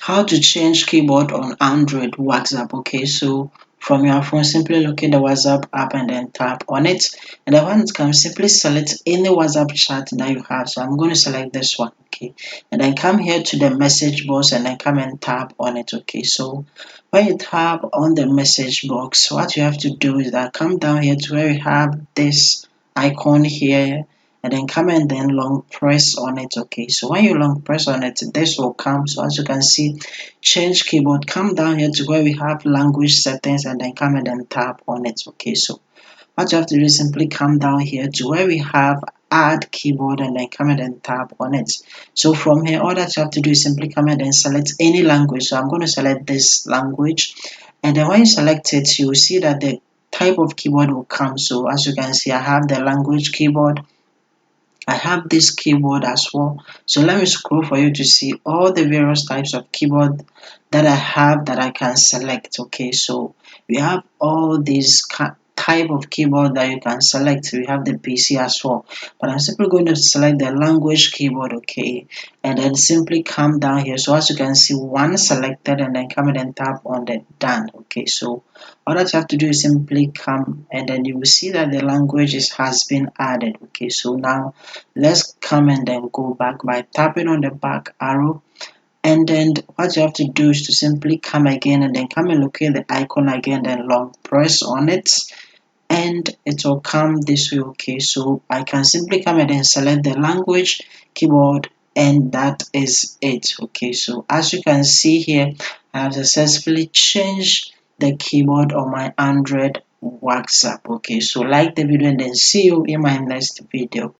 How to change keyboard on Android WhatsApp. Okay, so from your phone, simply locate the WhatsApp app and then tap on it. And then when it comes, simply select any WhatsApp chat that you have. So I'm going to select this one. Okay, and then come here to the message box and then come and tap on it. Okay, so when you tap on the message box, what you have to do is that come down here to where you have this icon here, and then come and then long press on it. Okay, so when you long press on it, this will come. So as you can see, change keyboard, come down here to where we have language settings and then come and then tap on it. Okay, so what you have to do is simply come down here to where we have add keyboard and then come and then tap on it. So from here, all that you have to do is simply come and then select any language. So I'm going to select this language, and then when you select it, you will see that the type of keyboard will come. So as you can see, I have the language keyboard, I have this keyboard as well. So let me scroll for you to see all the various types of keyboard that I have that I can select. Okay, so we have all these type of keyboard that you can select. We have the PC as well, but I'm simply going to select the language keyboard. Okay, and then simply come down here. So as you can see, one selected, and then come and tap on the done. Okay, so all that you have to do is simply come and then you will see that the language has been added. Okay, so now let's come and then go back by tapping on the back arrow, and then what you have to do is to simply come again and then come and locate the icon again, then long press on it and it will come this way. Okay, so I can simply come and then select the language keyboard, and that is it. Okay, so as you can see here, I have successfully changed the keyboard on my Android WhatsApp. Okay, so like the video and then see you in my next video.